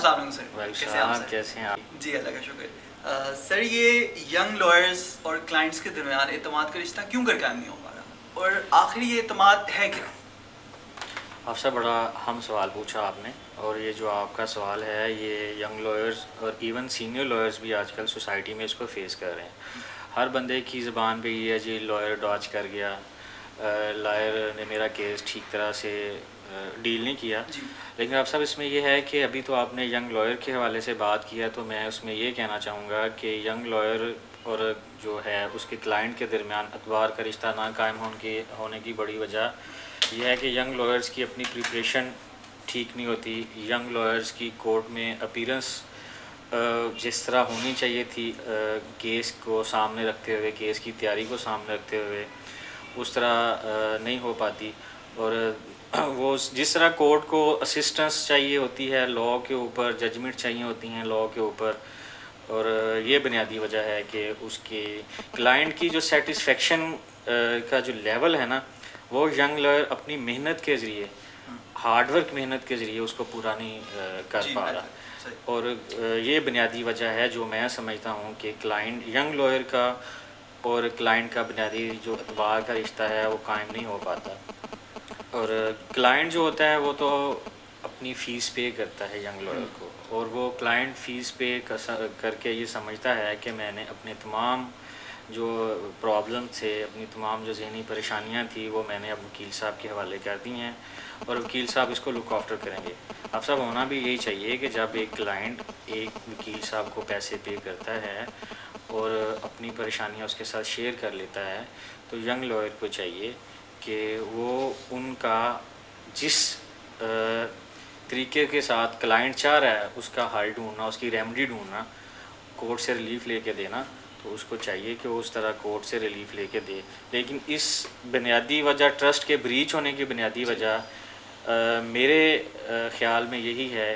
अस्सलाम वालेकुम सर, कैसे हैं आप सर? कैसे हैं आप? जी अल्लाह का शुक्र। सर ये यंग लॉयर्स और क्लाइंट्स के दरमियान एतमाद का रिश्ता क्यों कर कायम नहीं हो पा रहा और आखिर ये एतमाद है क्या? आपसे बड़ा हम सवाल पूछा आपने, और ये जो आपका सवाल है ये यंग लॉयर्स और इवन सीनियर लॉयर्स भी आजकल सोसाइटी में इसको फेस कर रहे हैं। हर बंदे की ज़बान पे ये है जी लॉयर डॉच कर गया, लॉयर ने मेरा केस ठीक तरह से डील नहीं किया। जी लेकिन अब सब इसमें ये है कि अभी तो आपने यंग लॉयर के हवाले से बात किया, तो मैं उसमें ये कहना चाहूँगा कि यंग लॉयर और जो है उसके क्लाइंट के दरमियान अतबार का रिश्ता ना कायम होने की बड़ी वजह यह है कि यंग लॉयर्स की अपनी प्रिपरेशन ठीक नहीं होती। यंग लॉयर्स की कोर्ट में अपीयरेंस जिस तरह होनी चाहिए थी, केस को सामने रखते हुए, केस की तैयारी को सामने रखते हुए, उस तरह नहीं हो पाती। और वो जिस तरह कोर्ट को असिस्टेंस चाहिए होती है लॉ के ऊपर, जजमेंट चाहिए होती हैं लॉ के ऊपर, और ये बुनियादी वजह है कि उसके क्लाइंट की जो सेटिस्फेक्शन का जो लेवल है ना, वो यंग लॉयर अपनी मेहनत के ज़रिए, हार्डवर्क मेहनत के ज़रिए उसको पूरा नहीं कर जी पा मैं रहा। सही। और ये बुनियादी वजह है जो मैं समझता हूँ कि क्लाइंट यंग लॉयर का और क्लाइंट का बुनियादी जो एतबार का रिश्ता है वो कायम नहीं हो पाता। और क्लाइंट जो होता है वो तो अपनी फ़ीस पे करता है यंग लॉयर को, और वो क्लाइंट फ़ीस पे करके ये समझता है कि मैंने अपने तमाम जो प्रॉब्लम थे, अपनी तमाम जो ज़हनी परेशानियां थी, वो मैंने अब वकील साहब के हवाले कर दी हैं और वकील साहब इसको लुक आफ्टर करेंगे। अब सब होना भी यही चाहिए कि जब एक क्लाइंट एक वकील साहब को पैसे पे करता है और अपनी परेशानियां उसके साथ शेयर कर लेता है, तो यंग लॉयर को चाहिए कि वो उनका जिस तरीके के साथ क्लाइंट चाह रहा है उसका हल ढूंढना, उसकी रेमेडी ढूंढना, कोर्ट से रिलीफ लेके देना, तो उसको चाहिए कि वो उस तरह कोर्ट से रिलीफ लेके दे। लेकिन इस बुनियादी वजह, ट्रस्ट के ब्रीच होने की बुनियादी वजह मेरे ख़्याल में यही है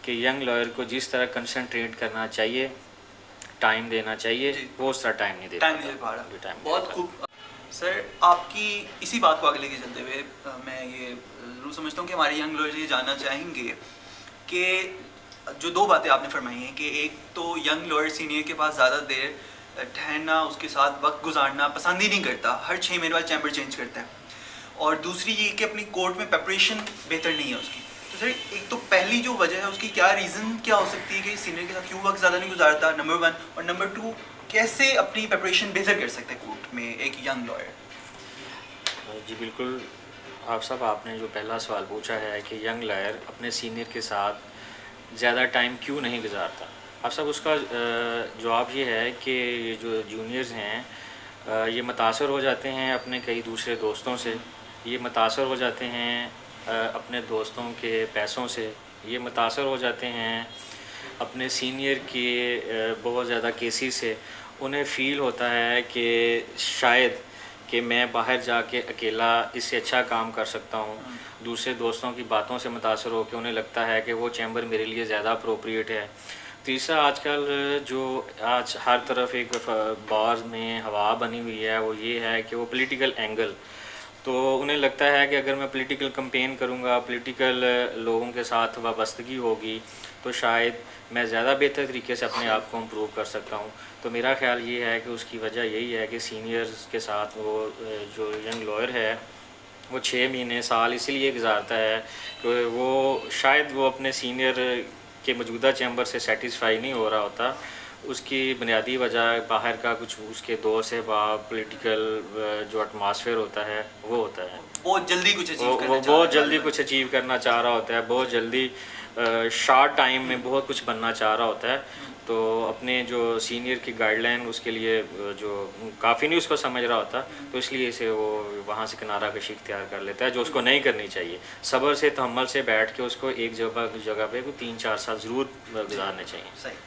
कि यंग लॉयर को जिस तरह कंसंट्रेट करना चाहिए, टाइम देना चाहिए, वो उस तरह टाइम नहीं दे पा रहा। बहुत खूब सर, आपकी इसी बात को आगे लेके चलते हुए मैं ये ज़रूर समझता हूँ कि हमारे यंग लॉयर्स ये जानना चाहेंगे कि जो दो बातें आपने फरमाई हैं कि एक तो यंग लॉयर सीनियर के पास ज़्यादा देर ठहरना, उसके साथ वक्त गुजारना पसंद ही नहीं करता, हर 6 महीने बाद चैम्बर चेंज करता है, और दूसरी ये कि अपनी कोर्ट में प्रिपरेशन बेहतर नहीं है उसकी। तो सर एक तो पहली जो वजह है उसकी क्या रीज़न क्या हो सकती है कि सीनियर के साथ क्यों वक्त ज़्यादा नहीं गुजारता, नंबर 1, और नंबर 2 कैसे अपनी प्रिपरेशन बेहतर कर सकते हैं कोर्ट में एक यंग लॉयर? जी बिल्कुल, आप सब आपने जो पहला सवाल पूछा है कि यंग लॉयर अपने सीनियर के साथ ज़्यादा टाइम क्यों नहीं गुजारता, अब सब उसका जवाब ये है कि ये जो जूनियर्स हैं ये मुतासर हो जाते हैं अपने कई दूसरे दोस्तों से, ये मुतासर हो जाते हैं अपने दोस्तों के पैसों से, ये मुतासर हो जाते हैं अपने सीनियर के बहुत ज़्यादा केसेस से। उन्हें फ़ील होता है कि शायद कि मैं बाहर जाके अकेला इससे अच्छा काम कर सकता हूँ। दूसरे दोस्तों की बातों से मुतासर होकर उन्हें लगता है कि वो चैम्बर मेरे लिए ज़्यादा अप्रोप्रिएट है। तीसरा, आजकल जो आज हर तरफ एक बार में हवा बनी हुई है वो ये है कि वो पॉलिटिकल एंगल, तो उन्हें लगता है कि अगर मैं पॉलिटिकल कैंपेन करूँगा, पॉलिटिकल लोगों के साथ वाबस्तगी होगी, तो शायद मैं ज़्यादा बेहतर तरीके से अपने आप को इम्प्रूव कर सकता हूँ। तो मेरा ख़्याल ये है कि उसकी वजह यही है कि सीनियर्स के साथ वो जो यंग लॉयर है वो 6 महीने साल इसीलिए गुजारता है कि वो शायद वो अपने सीनियर के मौजूदा चैम्बर से सेटिस्फाई नहीं हो रहा होता। उसकी बुनियादी वजह बाहर का कुछ उसके दोस्त है, पॉलिटिकल जो एटमॉस्फेयर होता है वो होता है। बहुत जल्दी कुछ अचीव वो बहुत जल्दी कुछ अचीव करना चाह रहा होता है, बहुत जल्दी शॉर्ट टाइम में बहुत कुछ बनना चाह रहा होता है। तो अपने जो सीनियर की गाइडलाइन उसके लिए जो काफ़ी नहीं उसको समझ रहा होता, तो इसलिए इसे वो वहाँ से किनारा कशी इख्तियार कर लेता है, जो उसको नहीं करनी चाहिए। सब्र से, तहम्मुल से बैठ के उसको एक जगह पे कोई 3-4 साल ज़रूर गुजारने चाहिए। सही।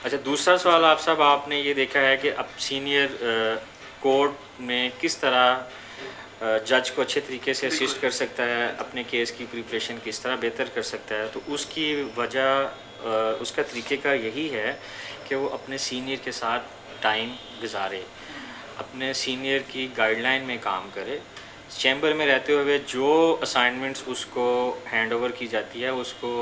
अच्छा, दूसरा सवाल आप सब आपने ये देखा है कि अब सीनियर कोर्ट में किस तरह जज को अच्छे तरीके से असिस्ट कर सकता है, अपने केस की प्रिपरेशन किस तरह बेहतर कर सकता है। तो उसकी वजह उसका तरीक़ेकार यही है कि वो अपने सीनियर के साथ टाइम गुजारे, अपने सीनियर की गाइडलाइन में काम करे, चैम्बर में रहते हुए जो असाइनमेंट्स उसको हैंड ओवर की जाती है उसको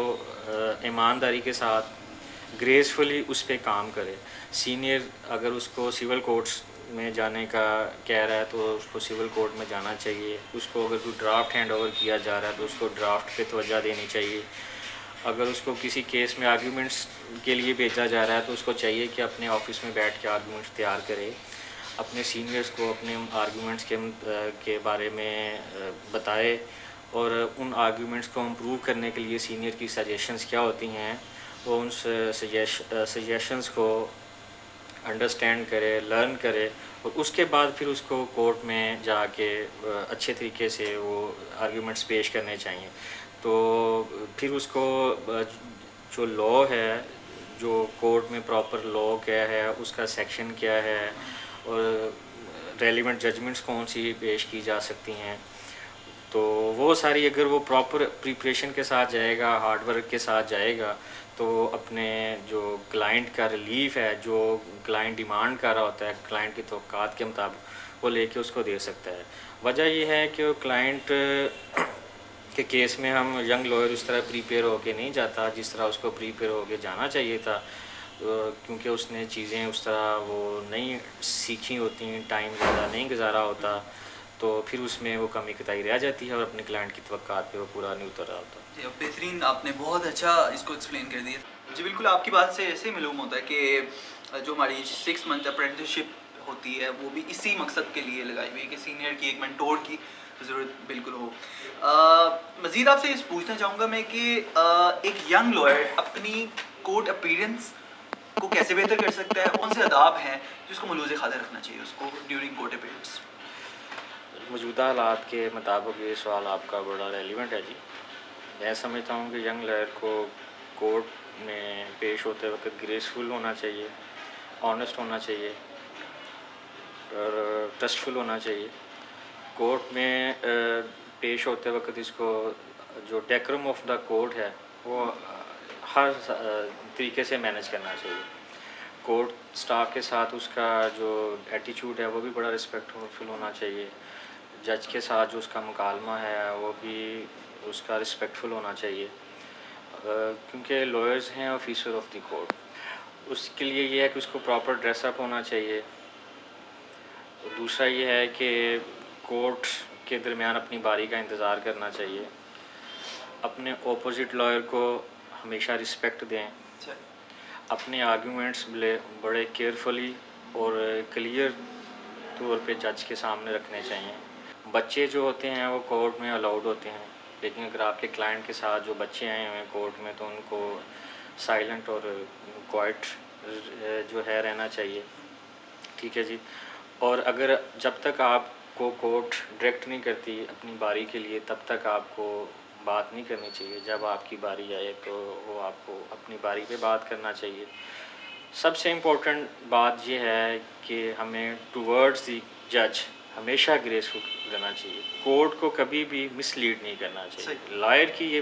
ईमानदारी के साथ ग्रेसफुली उस पे काम करे। सीनियर अगर उसको सिविल कोर्ट्स में जाने का कह रहा है तो उसको सिविल कोर्ट में जाना चाहिए। उसको अगर कोई ड्राफ्ट हैंड ओवर किया जा रहा है तो उसको ड्राफ्ट पे तवज्जो देनी चाहिए। अगर उसको किसी केस में आर्ग्यूमेंट्स के लिए भेजा जा रहा है तो उसको चाहिए कि अपने ऑफिस में बैठ के आर्ग्यूमेंट्स तैयार करे, अपने सीनियर्स को अपने आर्ग्यूमेंट्स के बारे में बताए और उन आर्ग्यूमेंट्स को इम्प्रूव करने के लिए सीनियर की सजेशंस क्या होती हैं वो उन सजेशंस को अंडरस्टैंड करे, लर्न करे और उसके बाद फिर उसको कोर्ट में जाके अच्छे तरीके से वो आर्ग्यूमेंट्स पेश करने चाहिए। तो फिर उसको जो लॉ है, जो कोर्ट में प्रॉपर लॉ क्या है, उसका सेक्शन क्या है और रेलिवेंट जजमेंट्स कौन सी पेश की जा सकती हैं, तो वो सारी अगर वो प्रॉपर प्रिपरेशन के साथ जाएगा, हार्ड वर्क के साथ जाएगा तो अपने जो क्लाइंट का रिलीफ है, जो क्लाइंट डिमांड कर रहा होता है, क्लाइंट की तवक्कात के मुताबिक वो लेके उसको दे सकता है। वजह ये है कि क्लाइंट के केस में हम यंग लॉयर उस तरह प्रिपेयर होके नहीं जाता जिस तरह उसको प्रिपेयर होके जाना चाहिए था, क्योंकि उसने चीज़ें उस तरह वो नहीं सीखी होती, टाइम ज़्यादा नहीं गुजारा होता, तो फिर उसमें वो कमी कताई रह जाती है और अपने क्लाइंट की तवक्कात पे वो पूरा नहीं उतर रहा होता। जी, बेहतरीन, आपने बहुत अच्छा इसको एक्सप्लेन कर दिया। जी बिल्कुल, आपकी बात से ऐसे मालूम होता है कि जो हमारी 6 मंथ अप्रेंटिसशिप होती है वो भी इसी मकसद के लिए लगाई हुई है कि सीनियर की, एक मेंटोर की ज़रूरत बिल्कुल हो। मज़ीद आपसे इस पूछना चाहूँगा मैं कि एक यंग लॉयर अपनी कोर्ट अपीयरेंस को कैसे बेहतर कर सकता है? कौन से आदाब हैं जिसको मलूज़ खातिर रखना चाहिए उसको ड्यूरिंग कोर्ट अपीयरेंस? मौजूदा हालात के मुताबिक ये सवाल आपका बड़ा रेलिवेंट है जी। मैं समझता हूँ कि यंग लॉयर को कोर्ट में पेश होते वक्त ग्रेसफुल होना चाहिए, ऑनेस्ट होना चाहिए और ट्रस्टफुल होना चाहिए। कोर्ट में पेश होते वक्त इसको जो डेकोरम ऑफ द कोर्ट है वो हर तरीके से मैनेज करना चाहिए। कोर्ट स्टाफ के साथ उसका जो एटीट्यूड है वो भी बड़ा रिस्पेक्टफुल होना चाहिए। जज के साथ जो उसका मुकालमा है वो भी उसका रिस्पेक्टफुल होना चाहिए, क्योंकि लॉयर्स हैं ऑफिसर ऑफ द कोर्ट। उसके लिए ये है कि उसको प्रॉपर ड्रेसअप होना चाहिए। दूसरा ये है कि कोर्ट के दरमियान अपनी बारी का इंतज़ार करना चाहिए। अपने ऑपोजिट लॉयर को हमेशा रिस्पेक्ट दें। अपने आर्गूमेंट्स बड़े केयरफुली और क्लियर तौर पे जज के सामने रखने चाहिए। बच्चे जो होते हैं वो कोर्ट में अलाउड होते हैं, लेकिन अगर आपके क्लाइंट के साथ जो बच्चे आए हुए हैं कोर्ट में तो उनको साइलेंट और क्वाइट जो है रहना चाहिए। ठीक है जी। और अगर जब तक आपको कोर्ट डायरेक्ट नहीं करती अपनी बारी के लिए तब तक आपको बात नहीं करनी चाहिए। जब आपकी बारी आए तो वो आपको अपनी बारी पे बात करना चाहिए। सबसे इम्पोर्टेंट बात ये है कि हमें टूवर्ड्स द जज हमेशा ग्रेसफुल रहना चाहिए। कोर्ट को कभी भी मिसलीड नहीं करना चाहिए। लॉयर की ये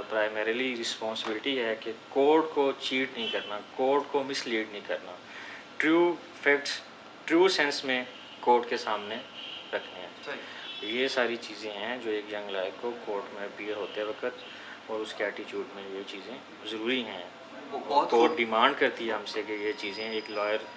प्राइमरीली रिस्पॉन्सिबिलिटी है कि कोर्ट को चीट नहीं करना, कोर्ट को मिसलीड नहीं करना, ट्रू फैक्ट्स ट्रू सेंस में कोर्ट के सामने रखने हैं। ये सारी चीज़ें हैं जो एक यंग लॉयर को कोर्ट में अपीयर होते वक्त और उसके एटीट्यूड में ये चीज़ें ज़रूरी हैं। कोर्ट डिमांड करती है हमसे कि ये चीज़ें एक लॉयर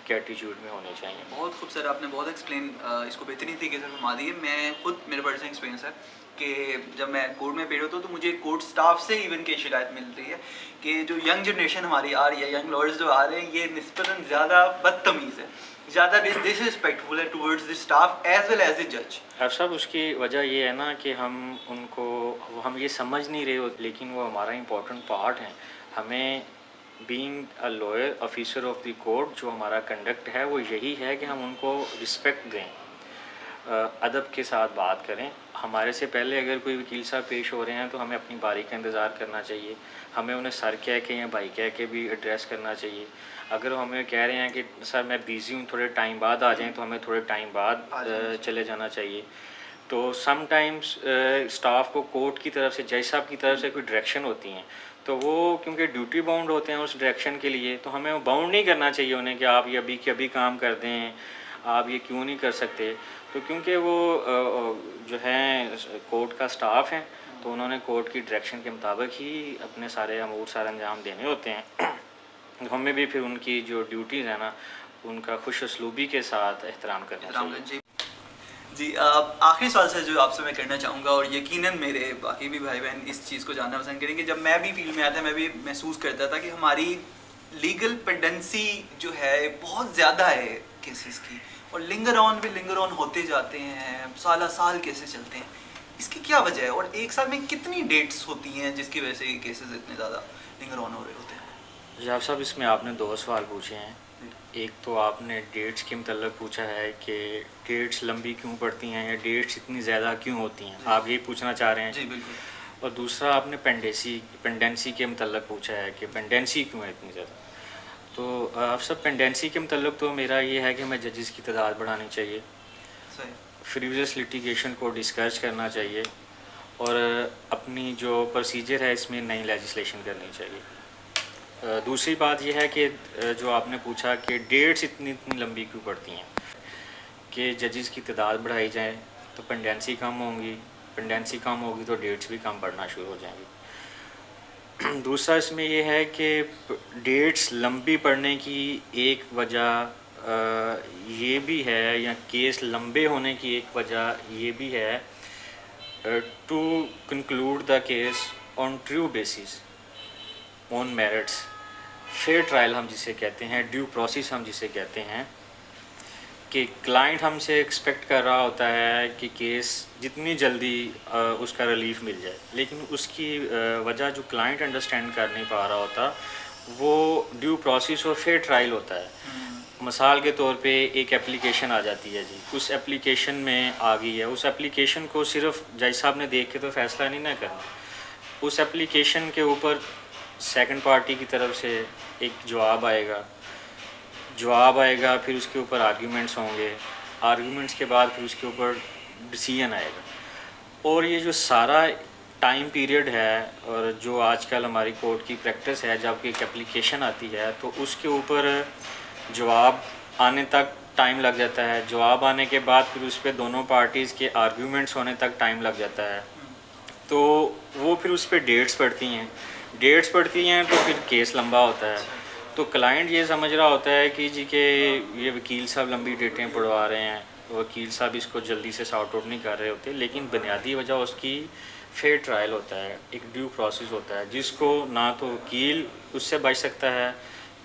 के एटीट्यूड में होनी चाहिए। बहुत खूब सर, आपने बहुत एक्सप्लेन इसको बेहतरीन तरीके से फरमा दी है। मैं खुद मेरे पर्सनल एक्सपीरियंस है कि जब मैं कोर्ट में पेश होता हूँ तो मुझे कोर्ट स्टाफ से इवन की शिकायत मिलती है कि जो यंग जनरेशन हमारी आ रही है, यंग लॉयर्स जो आ रहे हैं, ये निस्बतन ज़्यादा बदतमीज़ है, ज़्यादा डिसरिस्पेक्टफुल है towards the staff as well as the जज। अब सब उसकी वजह ये है ना कि हम ये समझ नहीं रहे होते, लेकिन वो हमारा इम्पोर्टेंट पार्ट है। हमें being a lawyer officer of the court जो हमारा कंडक्ट है वो यही है कि हम उनको रिस्पेक्ट दें, अदब के साथ बात करें। हमारे से पहले अगर कोई वकील साहब पेश हो रहे हैं तो हमें अपनी बारी का इंतज़ार करना चाहिए। हमें उन्हें सर कह के या भाई कह के भी एड्रेस करना चाहिए। अगर वो हमें कह रहे हैं कि सर मैं बिज़ी हूँ, थोड़े टाइम बाद आ जाएं, तो हमें थोड़े टाइम बाद चले जाना चाहिए। तो समटाइम्स स्टाफ को कोर्ट की तरफ से, जज साहब की तरफ से कोई डायरेक्शन होती हैं तो वो क्योंकि ड्यूटी बाउंड होते हैं उस डायरेक्शन के लिए, तो हमें वो बाउंड नहीं करना चाहिए उन्हें कि आप ये अभी के अभी काम कर दें, आप ये क्यों नहीं कर सकते। तो क्योंकि वो जो है कोर्ट का स्टाफ है तो उन्होंने कोर्ट की डायरेक्शन के मुताबिक ही अपने सारे अमूर सारे अंजाम देने होते हैं। हमें भी फिर उनकी जो ड्यूटीज़ है ना, उनका खुश उसलूबी के साथ एहतराम करना चाहिए। जी आखिरी सवाल से जो आपसे मैं करना चाहूँगा, और यकीनन मेरे बाकी भी भाई बहन इस चीज़ को जानना पसंद करेंगे, जब मैं भी फील्ड में आया था मैं भी महसूस करता था कि हमारी लीगल पेंडेंसी जो है बहुत ज़्यादा है केसेस की, और लिंगर ऑन होते जाते हैं, साल केसेस चलते हैं। इसकी क्या वजह है, और एक साल में कितनी डेट्स होती हैं जिसकी वजह से ये केसेस इतने ज़्यादा लिंगर ऑन हो रहे होते हैं? जनाब साहब, इसमें आपने 2 सवाल पूछे हैं। एक तो आपने डेट्स के मतलब पूछा है कि डेट्स लंबी क्यों पड़ती हैं या डेट्स इतनी ज़्यादा क्यों होती हैं, आप यही पूछना चाह रहे हैं? जी बिल्कुल। और दूसरा आपने पेंडेंसी के मतलब पूछा है कि पेंडेंसी क्यों है इतनी ज़्यादा। तो आप सब पेंडेंसी के मतलब तो मेरा ये है कि मैं जजेस की तादाद बढ़ानी चाहिए, सही। फ्रीवियस लिटिगेशन को डिस्करेज करना चाहिए, और अपनी जो प्रोसीजर है इसमें नई लेजिस्लेशन करनी चाहिए। दूसरी बात यह है कि जो आपने पूछा कि डेट्स इतनी लंबी क्यों पड़ती हैं, कि जजेस की तादाद बढ़ाई जाए तो पेंडेंसी कम होंगी, पेंडेंसी कम होगी तो डेट्स भी कम बढ़ना शुरू हो जाएंगी। दूसरा इसमें यह है कि डेट्स लंबी पड़ने की एक वजह ये भी है, या केस लंबे होने की एक वजह ये भी है, to conclude the case on true basis, on merits, fair trial हम जिसे कहते हैं, ड्यू प्रोसेस हम जिसे कहते हैं, कि क्लाइंट हमसे एक्सपेक्ट कर रहा होता है कि केस जितनी जल्दी उसका रिलीफ मिल जाए, लेकिन उसकी वजह जो क्लाइंट अंडरस्टैंड कर नहीं पा रहा होता वो ड्यू प्रोसेस और फेयर ट्रायल होता है। मिसाल के तौर पे एक एप्लीकेशन आ जाती है जी, उस एप्लीकेशन में आ गई है, उस एप्लीकेशन को सिर्फ जज साहब ने देख के तो फैसला नहीं ना करना, उस एप्लीकेशन के ऊपर सेकंड पार्टी की तरफ से एक जवाब आएगा, फिर उसके ऊपर आर्ग्यूमेंट्स होंगे, आर्ग्यूमेंट्स के बाद फिर उसके ऊपर डिसीजन आएगा। और ये जो सारा टाइम पीरियड है, और जो आजकल हमारी कोर्ट की प्रैक्टिस है, जब एक एप्लीकेशन आती है तो उसके ऊपर जवाब आने तक टाइम लग जाता है, जवाब आने के बाद फिर उस पर दोनों पार्टीज़ के आर्ग्यूमेंट्स होने तक टाइम लग जाता है, तो वो फिर उस पर डेट्स पड़ती हैं तो फिर केस लंबा होता है। तो क्लाइंट ये समझ रहा होता है कि जी के ये वकील साहब लंबी डेटें पढ़वा रहे हैं, वकील साहब इसको जल्दी से सॉर्ट आउट नहीं कर रहे होते, लेकिन बुनियादी वजह उसकी फेयर ट्रायल होता है, एक ड्यू प्रोसेस होता है, जिसको ना तो वकील उससे बच सकता है,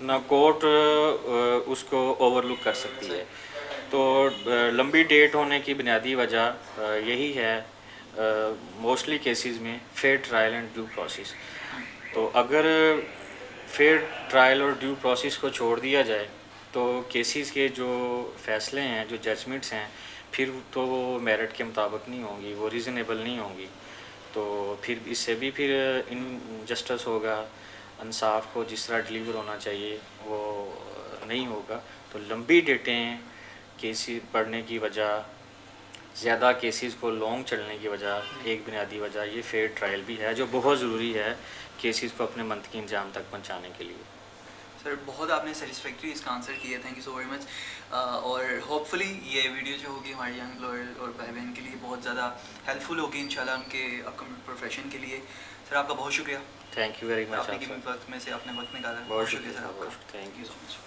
ना कोर्ट उसको ओवरलुक कर सकती है। तो लंबी डेट होने की बुनियादी वजह यही है मोस्टली केसेस में, fair trial and due process. तो अगर फेयर ट्रायल और ड्यू प्रोसेस को छोड़ दिया जाए तो केसेस के जो फैसले हैं, जो जजमेंट्स हैं, फिर तो वो मेरिट के मुताबिक नहीं होंगी, वो रीज़नेबल नहीं होंगी, तो फिर इससे भी फिर इनजस्टिस होगा, इंसाफ को जिस तरह डिलीवर होना चाहिए वो नहीं होगा। तो लंबी डेटें केसेस बढ़ने की वजह, ज़्यादा केसेस को लॉन्ग चलने की वजह, एक बुनियादी वजह ये फेयर ट्रायल भी है, जो बहुत ज़रूरी है केसेस को अपने मंतकी अंजाम तक पहुंचाने के लिए। सर बहुत आपने सेटिस्फैक्ट्री इसका आंसर किया, thank you so very much. और होपफुली ये वीडियो जो होगी हमारे यंग लॉयर और भाई बहन के लिए बहुत ज़्यादा हेल्पफुल होगी इंशाल्लाह उनके अपकमिंग प्रोफेशन के लिए। सर आपका बहुत शुक्रिया, थैंक यू वेरी मच, आपने वक्त में से अपने वक्त निकाला, बहुत शुक्रिया सर आपका, थैंक यू सो मच।